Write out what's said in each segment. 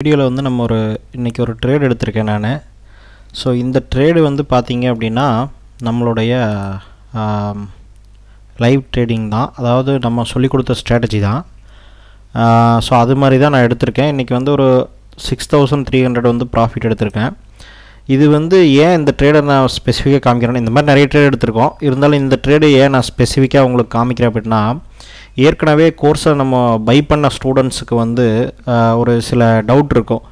வீடியோவில் வந்து நம்ம இன்றைக்கி ஒரு ட்ரேட் எடுத்திருக்கேன் நான். ஸோ இந்த ட்ரேடு வந்து பார்த்தீங்க அப்படின்னா நம்மளுடைய லைவ் ட்ரேடிங் தான், அதாவது நம்ம சொல்லிக் கொடுத்த ஸ்ட்ராட்டஜி தான். ஸோ அது மாதிரி தான் நான் எடுத்திருக்கேன். இன்றைக்கி வந்து ஒரு 6300 வந்து ப்ராஃபிட் எடுத்திருக்கேன். இது வந்து ஏன் இந்த ட்ரேடை நான் ஸ்பெசிஃபிக்காக காமிக்கிறேன்னா, இந்த மாதிரி நிறைய ட்ரேட் எடுத்திருக்கோம், இருந்தாலும் இந்த ட்ரேடு ஏன் நான் ஸ்பெசிஃபிக்காக உங்களுக்கு காமிக்கிறேன் அப்படின்னா, ஏற்கனவே கோர்ஸை நம்ம பை பண்ண ஸ்டூடெண்ட்ஸுக்கு வந்து ஒரு சில டவுட் இருக்கும்.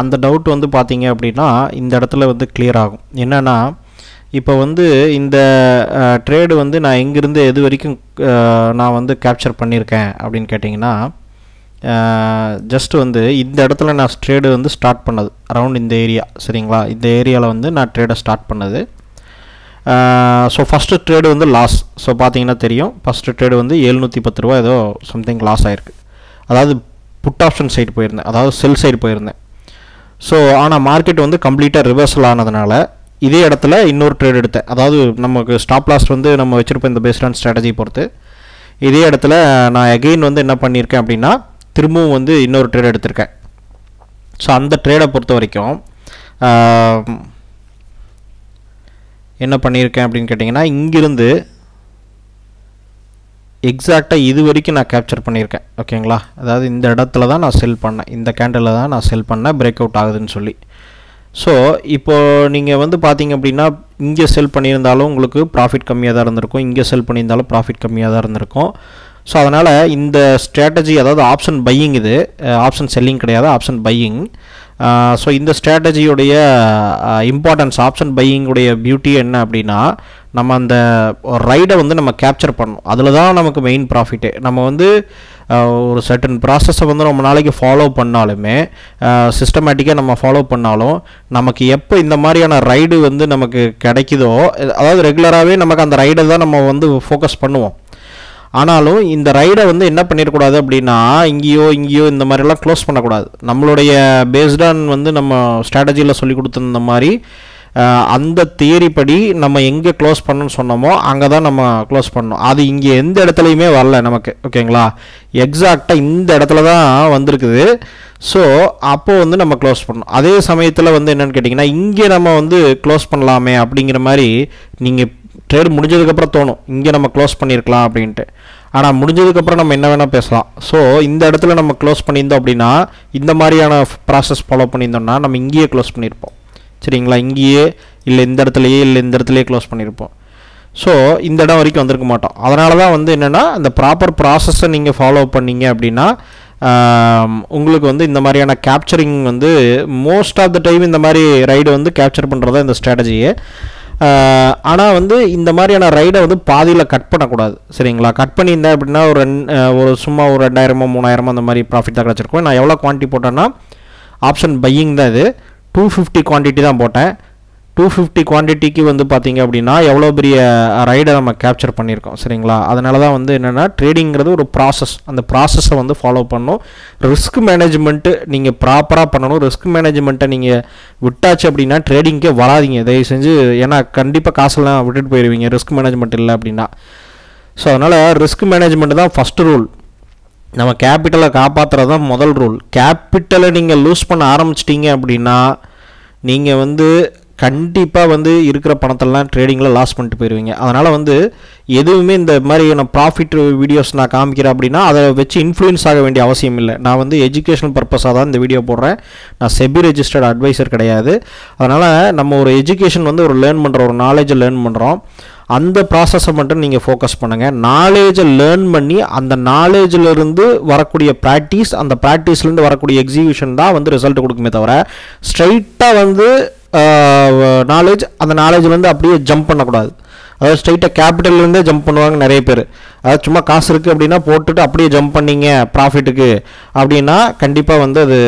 அந்த டவுட் வந்து பார்த்தீங்க அப்படின்னா இந்த இடத்துல வந்து கிளியர் ஆகும். என்னென்னா, இப்போ வந்து இந்த ட்ரேடு வந்து நான் எங்கேருந்து எது வரைக்கும் நான் வந்து கேப்சர் பண்ணியிருக்கேன் அப்படின்னு கேட்டிங்கன்னா, ஜஸ்ட் வந்து இந்த இடத்துல நான் ட்ரேடு வந்து ஸ்டார்ட் பண்ணது அரவுண்ட் இந்த ஏரியா, சரிங்களா? இந்த ஏரியாவில் வந்து நான் ட்ரேடை ஸ்டார்ட் பண்ணது. ஸோ ஃபஸ்ட்டு ட்ரேடு வந்து லாஸ். ஸோ பார்த்தீங்கன்னா தெரியும், ஃபஸ்ட்டு ட்ரேடு வந்து 710 ரூபா ஏதோ சம்திங் லாஸ் ஆகிருக்கு. அதாவது புட் ஆப்ஷன் சைடு போயிருந்தேன், அதாவது செல் சைடு போயிருந்தேன். ஸோ ஆனால் மார்க்கெட் வந்து கம்ப்ளீட்டாக ரிவர்சல் ஆனதுனால இதே இடத்துல இன்னொரு ட்ரேட் எடுத்தேன். அதாவது நமக்கு ஸ்டாப் லாஸ் வந்து நம்ம வச்சுருப்போம் இந்த பேஸ்ட் ஆன் ஸ்ட்ராட்டஜி பொறுத்து. இதே இடத்துல நான் அகெயின் வந்து என்ன பண்ணியிருக்கேன் அப்படின்னா, திரும்பவும் வந்து இன்னொரு ட்ரேட் எடுத்திருக்கேன். ஸோ அந்த ட்ரேடை பொறுத்த வரைக்கும் என்ன பண்ணியிருக்கேன் அப்படின்னு கேட்டிங்கன்னா, இங்கிருந்து எக்ஸாக்டாக இது வரைக்கும் நான் கேப்சர் பண்ணியிருக்கேன். ஓகேங்களா? அதாவது இந்த இடத்துல தான் நான் செல் பண்ணேன், இந்த கேண்டலில் தான் நான் செல் பண்ணேன், பிரேக் அவுட் ஆகுதுன்னு சொல்லி. ஸோ இப்போது நீங்கள் வந்து பார்த்தீங்க அப்படின்னா, இங்கே செல் பண்ணியிருந்தாலும் உங்களுக்கு ப்ராஃபிட் கம்மியாக தான் இருந்திருக்கும், இங்கே செல் பண்ணியிருந்தாலும் ப்ராஃபிட் கம்மியாக தான் இருந்திருக்கும். ஸோ அதனால் இந்த ஸ்ட்ராட்டஜி, அதாவது ஆப்ஷன் பையிங், இது ஆப்ஷன் செல்லிங் கிடையாது, ஆப்ஷன் பையிங். ஸோ இந்த ஸ்ட்ராட்டஜியுடைய இம்பார்ட்டன்ஸ், ஆப்ஷன் பையிங்குடைய பியூட்டி என்ன அப்படின்னா, நம்ம அந்த ரைடை வந்து நம்ம கேப்சர் பண்ணணும். அதில் தான் நமக்கு மெயின் ப்ராஃபிட்டே. நம்ம வந்து ஒரு சர்டன் ப்ராசஸை வந்து நம்ம நாளைக்கு ஃபாலோ பண்ணாலுமே, சிஸ்டமேட்டிக்காக நம்ம ஃபாலோ பண்ணாலும், நமக்கு எப்போ இந்த மாதிரியான ரைடு வந்து நமக்கு கிடைக்குதோ, அதாவது ரெகுலராகவே நமக்கு அந்த ரைடை தான் நம்ம வந்து ஃபோக்கஸ் பண்ணுவோம். ஆனாலும் இந்த ரைடை வந்து என்ன பண்ணிடக்கூடாது அப்படின்னா, இங்கேயோ இந்த மாதிரிலாம் க்ளோஸ் பண்ணக்கூடாது. நம்மளுடைய பேஸ்டான் வந்து நம்ம ஸ்ட்ராட்டஜியில் சொல்லி கொடுத்துருந்த மாதிரி அந்த தியரி படி நம்ம எங்கே க்ளோஸ் பண்ணணும்னு சொன்னோமோ அங்கே தான் நம்ம க்ளோஸ் பண்ணணும். அது இங்கே எந்த இடத்துலையுமே வரல நமக்கு. ஓகேங்களா? எக்ஸாக்டாக இந்த இடத்துல தான் வந்திருக்குது. ஸோ அப்போது வந்து நம்ம க்ளோஸ் பண்ணணும். அதே சமயத்தில் வந்து என்னென்னு கேட்டிங்கன்னா, இங்கே நம்ம வந்து க்ளோஸ் பண்ணலாமே அப்படிங்கிற மாதிரி நீங்கள் ட்ரேட் முடிஞ்சதுக்கப்புறம் தோணும், இங்கே நம்ம க்ளோஸ் பண்ணியிருக்கலாம் அப்படின்ட்டு. ஆனால் முடிஞ்சதுக்கப்புறம் நம்ம என்ன வேணால் பேசலாம். ஸோ இந்த இடத்துல நம்ம க்ளோஸ் பண்ணியிருந்தோம் அப்படின்னா, இந்த மாதிரியான ப்ராசஸ் ஃபாலோ பண்ணியிருந்தோம்னா நம்ம இங்கேயே க்ளோஸ் பண்ணியிருப்போம், சரிங்களா? இங்கேயே இல்லை இந்த இடத்துலையே க்ளோஸ் பண்ணியிருப்போம். ஸோ இந்த இடம் வரைக்கும் வந்திருக்க மாட்டோம். அதனால தான் வந்து என்னென்னா, அந்த ப்ராப்பர் ப்ராசஸை நீங்கள் ஃபாலோ பண்ணீங்க அப்படின்னா உங்களுக்கு வந்து இந்த மாதிரியான கேப்சரிங் வந்து மோஸ்ட் ஆஃப் த டைம் இந்த மாதிரி ரைடு வந்து கேப்சர் பண்ணுறது தான் இந்த ஸ்ட்ராட்டஜியே. ஆனால் வந்து இந்த மாதிரியான ரைடை வந்து பாதியில் கட் பண்ணக்கூடாது, சரிங்களா? கட் பண்ணியிருந்தேன் அப்படின்னா ஒரு சும்மா ஒரு 2000 3000 அந்த மாதிரி ப்ராஃபிட் தான் கிடச்சிருக்கும். நான் எவ்வளோ குவான்டிட்டி போட்டேன்னா, ஆப்ஷன் பையிங் தான் இது, 250 குவான்டிட்டி தான் போட்டேன். 250 குவான்டிட்டிக்கு வந்து பார்த்தீங்க அப்படின்னா எவ்வளோ பெரிய ரைடை நம்ம கேப்சர் பண்ணியிருக்கோம், சரிங்களா? அதனால தான் வந்து என்னென்னா, ட்ரேடிங்கிறது ஒரு ப்ராசஸ். அந்த ப்ராசஸை வந்து ஃபாலோ பண்ணணும். ரிஸ்க் மேனேஜ்மெண்ட்டு நீங்கள் ப்ராப்பராக பண்ணணும். ரிஸ்க் மேனேஜ்மெண்ட்டை நீங்கள் விட்டாச்சு அப்படின்னா ட்ரேடிங்கே வராதிங்க தயவு செஞ்சு. ஏன்னா கண்டிப்பாக காசெல்லாம் விட்டுட்டு போயிடுவீங்க ரிஸ்க் மேனேஜ்மெண்ட் இல்லை அப்படின்னா. ஸோ அதனால் ரிஸ்க் மேனேஜ்மெண்ட் தான் ஃபஸ்ட்டு ரூல். நம்ம கேபிட்டலை காப்பாற்றுறது தான் முதல் ரூல். கேபிட்டலை நீங்கள் லூஸ் பண்ண ஆரம்பிச்சிட்டிங்க அப்படின்னா நீங்கள் வந்து கண்டிப்பாக வந்து இருக்கிற பணத்தெல்லாம் ட்ரேடிங்கில் லாஸ் பண்ணிட்டு போயிடுவீங்க. அதனால் வந்து எதுவுமே இந்த மாதிரி நான் ப்ராஃபிட் வீடியோஸ் நான் காமிக்கிறேன் அப்படின்னா அதை வச்சு இன்ஃப்ளூயன்ஸ் ஆக வேண்டிய அவசியம் இல்லை. நான் வந்து எஜுகேஷனல் பர்பஸாக தான் இந்த வீடியோ போடுறேன். நான் செபி ரெஜிஸ்டர்ட் அட்வைசர் கிடையாது. அதனால் நம்ம ஒரு எஜுகேஷன் வந்து ஒரு லேர்ன் பண்ணுறோம், ஒரு நாலேஜை லேர்ன் பண்ணுறோம். அந்த ப்ராசஸை மட்டும் நீங்கள் ஃபோக்கஸ் பண்ணுங்கள். நாலேஜை லேர்ன் பண்ணி அந்த நாலேஜிலிருந்து வரக்கூடிய ப்ராக்டிஸ், அந்த ப்ராக்டிஸ்லேருந்து வரக்கூடிய எக்ஸிக்யூஷன் தான் வந்து ரிசல்ட் கொடுக்குமே தவிர, ஸ்ட்ரைட்டாக வந்து நாலேஜ், அந்த நாலேஜ்லேருந்து அப்படியே ஜம்ப் பண்ணக்கூடாது. அதாவது ஸ்ட்ரைட்டாக கேபிட்டல்லேருந்தே ஜம்ப் பண்ணுவாங்க நிறைய பேர். அதாவது சும்மா காசு இருக்குது அப்படின்னா போட்டுட்டு அப்படியே ஜம்ப் பண்ணிங்க ப்ராஃபிட்டுக்கு அப்படின்னா கண்டிப்பாக வந்து அது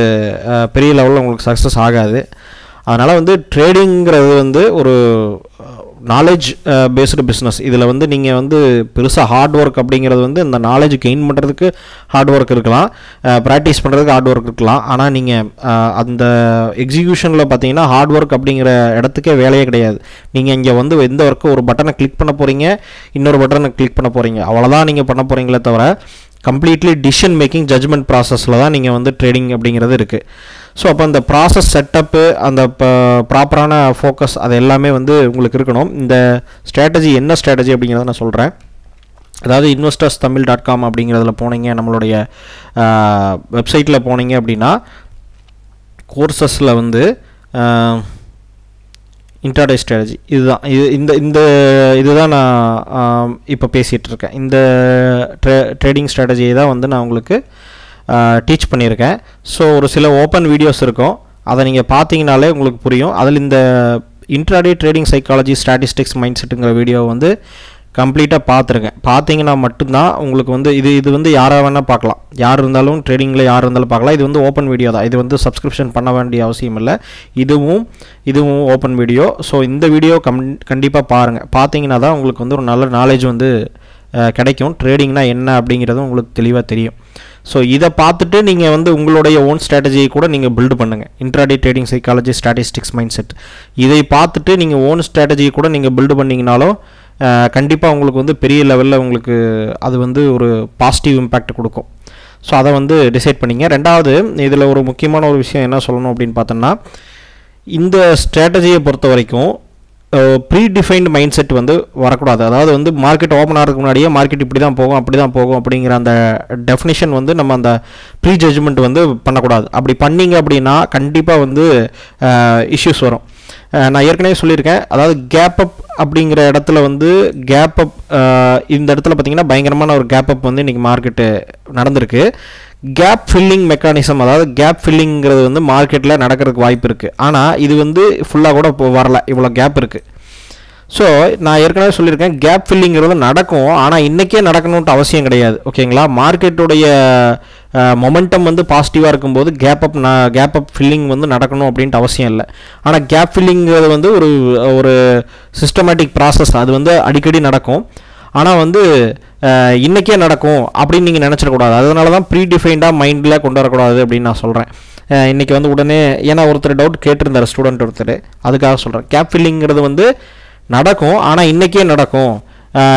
பெரிய லெவலில் உங்களுக்கு சக்ஸஸ் ஆகாது. அதனால் வந்து ட்ரேடிங்கிறது வந்து ஒரு நாலேஜ் பேஸ்டு பிஸ்னஸ். இதில் வந்து நீங்கள் வந்து பெருசாக ஹார்ட் ஒர்க் அப்படிங்கிறது வந்து இந்த நாலேஜ் கெயின் பண்ணுறதுக்கு ஹார்ட் ஒர்க் இருக்கலாம், ப்ராக்டிஸ் பண்ணுறதுக்கு ஹார்ட் ஒர்க் இருக்கலாம். ஆனால் நீங்கள் அந்த எக்ஸிக்யூஷனில் பார்த்தீங்கன்னா ஹார்ட் ஒர்க் அப்படிங்கிற இடத்துக்கே வேலையே கிடையாது. நீங்கள் இங்கே வந்து எந்த ஒர்க்கு ஒரு பட்டனை கிளிக் பண்ண போகிறீங்க, இன்னொரு பட்டனை கிளிக் பண்ண போகிறீங்க, அவ்வளோதான் நீங்கள் பண்ண போகிறீங்களே தவிர கம்ப்ளீட்லி டிசிஷன் மேக்கிங் ஜட்ஜ்மெண்ட் ப்ராசஸில் தான் நீங்கள் வந்து ட்ரேடிங் அப்படிங்கிறது இருக்குது. ஸோ அப்போ அந்த ப்ராசஸ் செட்டப்பு, அந்த ப்ராப்பரான ஃபோக்கஸ், அது எல்லாமே வந்து உங்களுக்கு இருக்கணும். இந்த ஸ்ட்ராட்டஜி என்ன ஸ்ட்ராட்டஜி அப்படிங்கிறத நான் சொல்கிறேன். அதாவது investorstamil.com அப்படிங்கிறதுல போனீங்க, நம்மளுடைய வெப்சைட்டில் போனீங்க அப்படின்னா கோர்சஸில் வந்து இன்ட்ராடே ஸ்ட்ராட்டஜி இதுதான் நான் இப்போ பேசிகிட்டு இருக்கேன். இந்த ட்ரேடிங் ஸ்ட்ராட்டஜியை தான் வந்து நான் உங்களுக்கு டீச் பண்ணியிருக்கேன். ஸோ ஒரு சில ஓப்பன் வீடியோஸ் இருக்கும், அதை நீங்கள் பார்த்தீங்கனாலே உங்களுக்கு புரியும். அதில் இந்த intraday trading psychology statistics mind செட்டுங்கிற வீடியோ வந்து கம்ப்ளீட்டாக பார்த்துருக்கேன். பார்த்தீங்கன்னா மட்டும்தான் உங்களுக்கு வந்து இது வந்து யாராக வேணால் பார்க்கலாம், யார் இருந்தாலும் ட்ரேடிங்கில் யார் இருந்தாலும் பார்க்கலாம். இது வந்து ஓப்பன் வீடியோ தான், இது வந்து சப்ஸ்கிரிப்ஷன் பண்ண வேண்டிய அவசியம் இல்லை. இதுவும் ஓப்பன் வீடியோ. ஸோ இந்த வீடியோ கண்டிப்பாக பாருங்கள். பார்த்தீங்கன்னா தான் உங்களுக்கு வந்து ஒரு நல்ல நாலேஜ் வந்து கிடைக்கும். ட்ரேடிங்னா என்ன அப்படிங்கிறதும் உங்களுக்கு தெளிவாக தெரியும். ஸோ இதை பார்த்துட்டு நீங்கள் வந்து உங்களுடைய ஓன் ஸ்ட்ராட்டஜியை கூட நீங்கள் பில்டு பண்ணுங்கள். Intraday trading psychology statistics mind set இதை பார்த்துட்டு நீங்கள் ஓன் ஸ்ட்ராட்டஜியை கூட நீங்கள் பில்டு பண்ணிங்கனாலும் கண்டிப்பாக உங்களுக்கு வந்து பெரிய லெவலில் உங்களுக்கு அது வந்து ஒரு பாசிட்டிவ் இம்பேக்ட் கொடுக்கும். ஸோ அதை வந்து டிசைட் பண்ணிங்க. ரெண்டாவது, இதில் ஒரு முக்கியமான ஒரு விஷயம் என்ன சொல்லணும் அப்படின்னு பார்த்தோன்னா, இந்த ஸ்ட்ராட்டஜியை பொறுத்த வரைக்கும் ப்ரீ டிஃபைன்டு மைண்ட் செட் வந்து வரக்கூடாது. அதாவது வந்து மார்க்கெட் ஓப்பன் ஆகிறதுக்கு முன்னாடியே மார்க்கெட் இப்படி தான் போகும் அப்படி தான் போகும் அப்படிங்கிற அந்த டெஃபினிஷன் வந்து நம்ம அந்த ப்ரீ ஜட்ஜ்மெண்ட் வந்து பண்ணக்கூடாது. அப்படி பண்ணிங்க அப்படின்னா கண்டிப்பாக வந்து இஷ்யூஸ் வரும். நான் ஏற்கனவே சொல்லியிருக்கேன், அதாவது கேப் அப் அப்படிங்கிற இடத்துல வந்து கேப் அப் இந்த இடத்துல பார்த்திங்கன்னா பயங்கரமான ஒரு கேப் அப் வந்து இன்றைக்கி மார்க்கெட்டு நடந்திருக்கு. கேப் ஃபில்லிங் மெக்கானிசம், அதாவது கேப் ஃபில்லிங்கிறது வந்து மார்க்கெட்டில் நடக்கிறதுக்கு வாய்ப்பு இருக்குது. ஆனால் இது வந்து ஃபுல்லாக கூட வரல, இவ்வளோ கேப் இருக்குது. ஸோ நான் ஏற்கனவே சொல்லியிருக்கேன், கேப் ஃபில்லிங்கிறது நடக்கும், ஆனால் இன்றைக்கே நடக்கணுன்ட்டு அவசியம் கிடையாது. ஓகேங்களா? மார்க்கெட்டுடைய மொமெண்டம் வந்து பாசிட்டிவாக இருக்கும்போது கேப் அப் ஃபில்லிங் வந்து நடக்கணும் அப்படின்ட்டு அவசியம் இல்லை. ஆனால் கேப் ஃபில்லிங்கிறது வந்து ஒரு சிஸ்டமேட்டிக் ப்ராசஸ், அது வந்து அடிக்கடி நடக்கும். ஆனால் வந்து இன்றைக்கே நடக்கும் அப்படின்னு நீங்கள் நினச்சிடக்கூடாது. அதனால தான் ப்ரீ டிஃபைன்டாக மைண்டில் கொண்டு வரக்கூடாது அப்படின்னு நான் சொல்கிறேன். இன்றைக்கி வந்து உடனே, ஏன்னா ஒருத்தர் டவுட் கேட்டிருந்தார், ஸ்டூடெண்ட் ஒருத்தர், அதுக்காக சொல்கிறேன். கேப் ஃபில்லிங்கிறது வந்து நடக்கும், ஆனால் இன்றைக்கே நடக்கும்,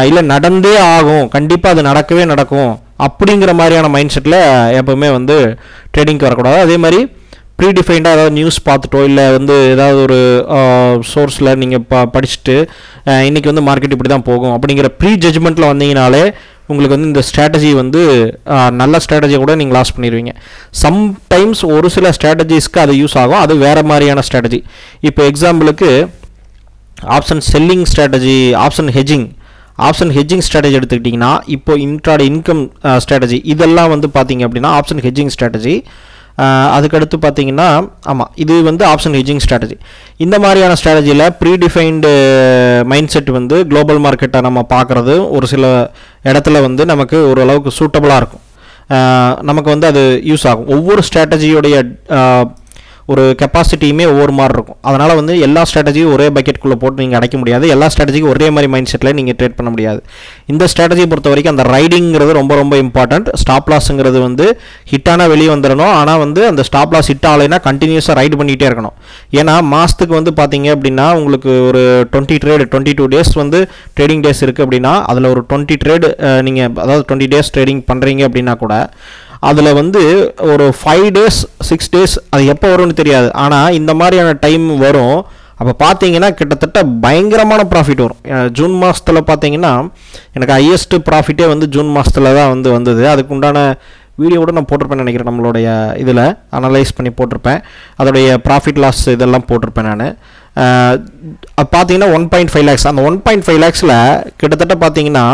இல்லை நடந்தே ஆகும், கண்டிப்பாக அது நடக்கவே நடக்கும் அப்படிங்கிற மாதிரியான மைண்ட் செட்டில் எப்போவுமே வந்து ட்ரேடிங்க்கு வரக்கூடாது. அதே மாதிரி ப்ரீடிஃபைண்டாக ஏதாவது நியூஸ் பார்த்துட்டோ இல்லை வந்து ஏதாவது ஒரு சோர்ஸில் நீங்கள் படிச்சுட்டு இன்றைக்கி வந்து மார்க்கெட் இப்படி தான் போகும் அப்படிங்கிற ப்ரீ ஜட்ஜ்மெண்ட்டில் வந்தீங்கனாலே உங்களுக்கு வந்து இந்த ஸ்ட்ராட்டஜி வந்து நல்ல ஸ்ட்ராட்டஜியை கூட நீங்கள் லாஸ் பண்ணிடுவீங்க. சம்டைம்ஸ் ஒரு சில ஸ்ட்ராட்டஜிஸ்க்கு அது யூஸ் ஆகும், அது வேறு மாதிரியான ஸ்ட்ராட்டஜி. இப்போ எக்ஸாம்பிளுக்கு option selling strategy, option hedging strategy எடுத்துக்கிட்டிங்கன்னா, இப்போ இன்ட்ராடே இன்கம் ஸ்ட்ராட்டஜி இதெல்லாம் வந்து பார்த்தீங்க அப்படின்னா ஆப்ஷன் ஹெஜ்ஜிங் ஸ்ட்ராட்டஜி. அதுக்கடுத்து பார்த்தீங்கன்னா, ஆமாம், இது வந்து ஆப்ஷன் ஹெஜ்ஜிங் ஸ்ட்ராட்டஜி. இந்த மாதிரியான ஸ்ட்ராட்டஜியில் ப்ரீடிஃபைன்டு மைண்ட் செட் வந்து குளோபல் மார்க்கெட்டை நம்ம பார்க்குறது ஒரு சில இடத்துல வந்து நமக்கு ஓரளவுக்கு சூட்டபுளாக இருக்கும், நமக்கு வந்து அது யூஸ் ஆகும். ஒவ்வொரு ஸ்ட்ராட்டஜியோடைய ஒரு கெப்பாசிட்டியுமே ஒவ்வொரு மாதிரி இருக்கும். அதனால் வந்து எல்லா ஸ்ட்ராட்டஜியும் ஒரே பக்கெட்டுக்குள்ளே போட்டு நீங்கள் அடைக்க முடியாது, எல்லா ஸ்ட்ராட்டஜிக்கும் ஒரே மாதிரி மைண்ட் செட்டில் நீங்கள் ட்ரேட் பண்ண முடியாது. இந்த ஸ்ட்ராட்டஜியை பொறுத்த வரைக்கும் அந்த ரைடிங்கிறது ரொம்ப ரொம்ப இம்பார்ட்டண்ட். ஸ்டாப் லாஸுங்கிறது வந்து ஹிட்டானால் வெளியே வந்துடணும், ஆனால் வந்து அந்த ஸ்டாப் லாஸ் ஹிட் ஆகலைன்னா கண்டினியூஸாக ரைடு பண்ணிகிட்டே இருக்கணும். ஏன்னா மாதத்துக்கு வந்து பார்த்தீங்க அப்படின்னா உங்களுக்கு ஒரு 22 டேஸ் வந்து ட்ரேடிங் டேஸ் இருக்குது அப்படின்னா, அதில் ஒரு 20 ட்ரேடு நீங்கள், அதாவது 20 டேஸ் ட்ரேடிங் பண்ணுறீங்க அப்படின்னா கூட அதில் வந்து ஒரு 5 டேஸ் 6 டேஸ் அது எப்போ வரும்னு தெரியாது, ஆனால் இந்த மாதிரியான டைம் வரும். அப்போ பார்த்தீங்கன்னா கிட்டத்தட்ட பயங்கரமான ப்ராஃபிட் வரும். ஜூன் மாதத்தில் பார்த்தீங்கன்னா எனக்கு ஹையஸ்ட்டு ப்ராஃபிட்டே வந்து ஜூன் மாதத்தில் தான் வந்தது. அதுக்கு உண்டான வீடியோவோட நான் போட்டிருப்பேன் நினைக்கிறேன், நம்மளுடைய இதில் அனலைஸ் பண்ணி போட்டிருப்பேன், அதோடைய ப்ராஃபிட் லாஸ் இதெல்லாம் போட்டிருப்பேன் நான். பார்த்தீங்கன்னா 1.5 lakhs, அந்த 1.5 lakhஸில் கிட்டத்தட்ட பார்த்தீங்கன்னா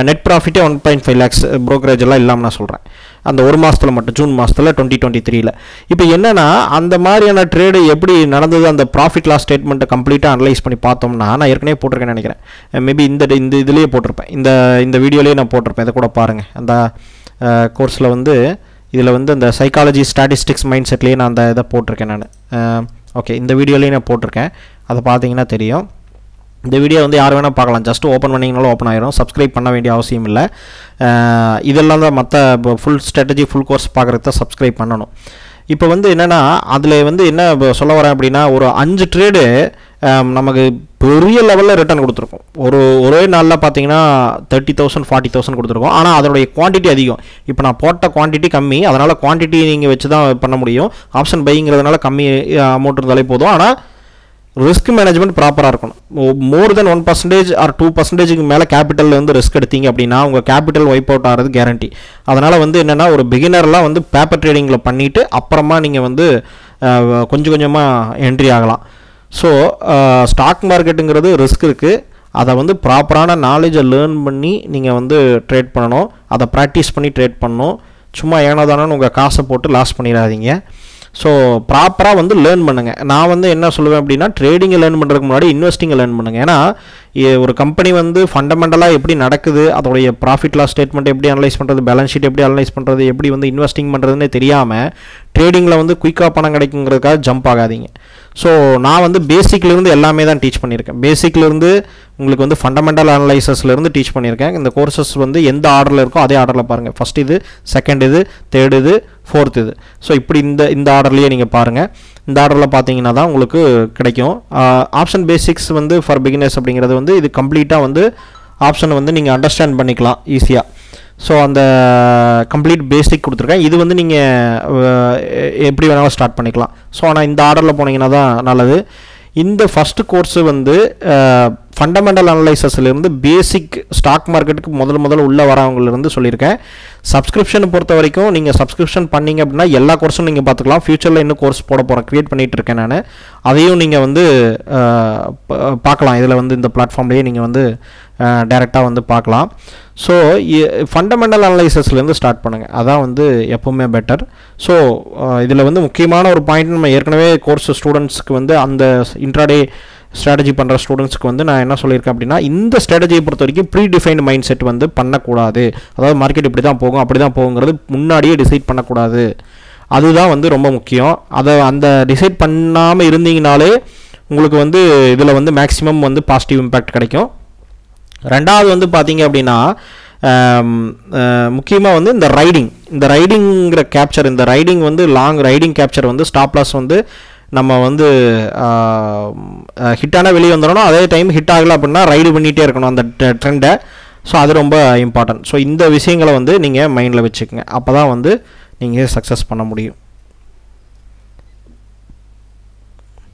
நெட் ப்ராஃபிட்டே 1.5 lakhs ப்ரோக்கரேஜ் எல்லாம் இல்லாமல் நான் சொல்கிறேன், அந்த ஒரு மாதத்தில் மட்டும், ஜூன் மாதத்தில் 2023. இப்போ என்னென்னா அந்த மாதிரியான ட்ரேடு எப்படி நடந்தது, அந்த ப்ராஃபிட் லாஸ் ஸ்டேட்மெண்ட்டை கம்ப்ளீட்டாக அனலைஸ் பண்ணி பார்த்தோம்னா, நான் ஏற்கனவே போட்டிருக்கேன்னு நினைக்கிறேன், மேபி இந்த இதுலேயே போட்டிருப்பேன், இந்த வீடியோலேயே நான் போட்டிருப்பேன். இதை கூட பாருங்கள், அந்த கோர்ஸில் வந்து இதில் வந்து அந்த சைக்காலஜி ஸ்டாட்டிஸ்டிக்ஸ் மைண்ட் செட்லேயே நான் அந்த இதை போட்டிருக்கேன் நான். ஓகே, இந்த வீடியோலேயே நான் போட்டிருக்கேன், அதை பார்த்தீங்கன்னா தெரியும். இந்த வீடியோ வந்து யார் வேணால் பார்க்கலாம், ஜஸ்ட் ஓப்பன் பண்ணிங்கனாலும் ஓப்பன் ஆகிரும், சப்ஸ்கிரைப் பண்ண வேண்டிய அவசியம் இல்லை. இதெல்லாம் தான் மற்ற ஃபுல் ஸ்ட்ராட்டஜி ஃபுல் கோர்ஸ் பார்க்குறது தான் சப்ஸ்கிரைப் பண்ணணும். இப்போ வந்து என்னென்னா அதில் வந்து என்ன சொல்ல வரேன் அப்படின்னா, ஒரு 5 ட்ரேடு நமக்கு பெரிய லெவலில் ரிட்டர்ன் கொடுத்துருக்கோம். ஒரே நாளில் பார்த்தீங்கன்னா 30,000 40,000 கொடுத்துருக்கோம். ஆனால் அதனுடைய குவான்டிட்டி அதிகம். இப்போ நான் போட்ட குவான்டிட்டி கம்மி, அதனால் குவான்டிட்டி நீங்கள் வச்சு தான் பண்ண முடியும். ஆப்ஷன் பைங்கிறதுனால கம்மி அமௌண்ட் இருந்தாலே போதும். ஆனால் ரிஸ்க் மேனேஜ்மெண்ட் ப்ராப்பராக இருக்கணும். மோர் தென் 1% ஆர் 2% மேலே கேபிட்டலில் வந்து ரிஸ்க் எடுத்தீங்க அப்படின்னா உங்கள் கேபிட்டல் வைப் அவுட் ஆகிறது கேரண்டி. அதனால் வந்து என்னென்னா ஒரு பிகினர்லாம் வந்து பேப்பர் ட்ரேடிங்கில் பண்ணிவிட்டு அப்புறமா நீங்கள் வந்து கொஞ்சம் கொஞ்சமாக என்ட்ரி ஆகலாம். ஸோ ஸ்டாக் மார்க்கெட்டுங்கிறது ரிஸ்க் இருக்குது. அதை வந்து ப்ராப்பரான நாலேஜை லேர்ன் பண்ணி நீங்கள் வந்து ட்ரேட் பண்ணணும். அதை ப்ராக்டிஸ் பண்ணி ட்ரேட் பண்ணணும். சும்மா ஏனோதானு உங்கள் காசை போட்டு லாஸ் பண்ணிடாதீங்க. ஸோ ப்ராப்பராக வந்து லேர்ன் பண்ணுங்கள். நான் வந்து என்ன சொல்லுவேன் அப்படின்னா ட்ரேடிங்கை லேர்ன் பண்ணுறதுக்கு முன்னாடி இன்வெஸ்டிங்கை லேர்ன் பண்ணுங்கள். ஏன்னா ஒரு கம்பெனி வந்து ஃபண்டமெண்டலாக எப்படி நடக்குது, அதோடைய ப்ராஃபிட் லாஸ் ஸ்டேட்மெண்ட் எப்படி அனலைஸ் பண்ணுறது, பேலன்ஸ் ஷீட் எப்படி அனலைஸ் பண்ணுறது, எப்படி வந்து இன்வெஸ்டிங் பண்ணுறதுன்னு தெரியாமல் ட்ரேடிங்கில் வந்து குயிக்காக பணம் கிடைக்குங்கிறதுக்காக ஜம்ப் ஆகாதீங்க. ஸோ நான் வந்து பேசிக்லேருந்து எல்லாமே தான் டீச் பண்ணியிருக்கேன். பேசிக்லேருந்து உங்களுக்கு வந்து ஃபண்டமெண்டல் அனலைசஸ்லேருந்து டீச் பண்ணியிருக்கேன். இந்த கோர்சஸ் வந்து எந்த ஆர்டரில் இருக்கோ அதே ஆர்டரில் பாருங்கள். ஃபஸ்ட் இது, செகண்ட் இது, தேர்ட் இது, ஃபோர்த் இது. ஸோ இப்படி இந்த ஆர்டர்லேயே நீங்கள் பாருங்கள். இந்த ஆர்டரில் பார்த்தீங்கன்னா தான் உங்களுக்கு கிடைக்கும். ஆப்ஷன் பேசிக்ஸ் வந்து ஃபார் பிகினர்ஸ் அப்படிங்கிறது வந்து இது கம்ப்ளீட்டாக வந்து ஆப்ஷனை வந்து நீங்கள் அண்டர்ஸ்டாண்ட் பண்ணிக்கலாம் ஈஸியாக. ஸோ அந்த கம்ப்ளீட் பேசிக் கொடுத்துருக்கேன். இது வந்து நீங்கள் எப்படி வேணாலும் ஸ்டார்ட் பண்ணிக்கலாம். ஸோ ஆனால் இந்த ஆர்டரில் போனீங்கன்னா தான் நல்லது. இந்த ஃபஸ்ட்டு கோர்ஸு வந்து ஃபண்டமெண்டல் அனலைசஸ்லேருந்து பேசிக் ஸ்டாக் மார்க்கெட்டுக்கு முதல்ல உள்ளே வரவங்களிருந்து சொல்லியிருக்கேன். சப்ஸ்கிரிப்ஷனை பொறுத்த வரைக்கும் நீங்கள் சப்ஸ்கிரிப்ஷன் பண்ணிங்க அப்படின்னா எல்லா கோர்ஸும் நீங்கள் பார்த்துக்கலாம். ஃப்யூச்சரில் இன்னும் கோர்ஸ் போட போகிறேன், க்ரியேட் பண்ணிகிட்டு இருக்கேன் நான். அதையும் நீங்கள் வந்து பார்க்கலாம். இதில் வந்து இந்த பிளாட்ஃபார்ம்லேயே நீங்கள் வந்து டைரெக்டாக வந்து பார்க்கலாம். ஸோ ஃபண்டமெண்டல் அனலைசஸ்லேருந்து ஸ்டார்ட் பண்ணுங்கள். அதான் வந்து எப்போவுமே பெட்டர். ஸோ இதில் வந்து முக்கியமான ஒரு பாயிண்ட், நம்ம ஏற்கனவே கோர்ஸ் ஸ்டூடெண்ட்ஸ்க்கு வந்து அந்த இன்ட்ராடே ஸ்ட்ராட்டஜி பண்ணுற ஸ்டூடெண்ட்ஸ்க்கு வந்து நான் என்ன சொல்லியிருக்கேன் அப்படின்னா இந்த ஸ்ட்ராட்டஜியை பொறுத்த வரைக்கும் ப்ரீ டிஃபைன்டு மைண்ட் செட் வந்து பண்ணக்கூடாது. அதாவது மார்க்கெட் இப்படி தான் போகும் அப்படி தான் போகுங்கிறது முன்னாடியே டிசைட் பண்ணக்கூடாது. அதுதான் வந்து ரொம்ப முக்கியம். அந்த டிசைட் பண்ணாமல் இருந்தீங்கனாலே உங்களுக்கு வந்து இதில் வந்து மேக்ஸிமம் வந்து பாசிட்டிவ் இம்பேக்ட் கிடைக்கும். ரெண்டாவது வந்து பார்த்தீங்க அப்படின்னா முக்கியமாக வந்து இந்த ரைடிங்கிற கேப்சர், இந்த ரைடிங் வந்து லாங் ரைடிங் கேப்சர் வந்து ஸ்டாப் லாஸ் வந்து நம்ம வந்து ஹிட்டான வெளியே வந்துடணும். அதே டைம் ஹிட் ஆகலை அப்படின்னா ரைடு பண்ணிகிட்டே இருக்கணும் அந்த ட்ரெண்டை. ஸோ அது ரொம்ப இம்பார்ட்டன்ட். ஸோ இந்த விஷயங்களை வந்து நீங்கள் மைண்டில் வச்சுக்கோங்க. அப்போ தான் வந்து நீங்கள் சக்ஸஸ் பண்ண முடியும்.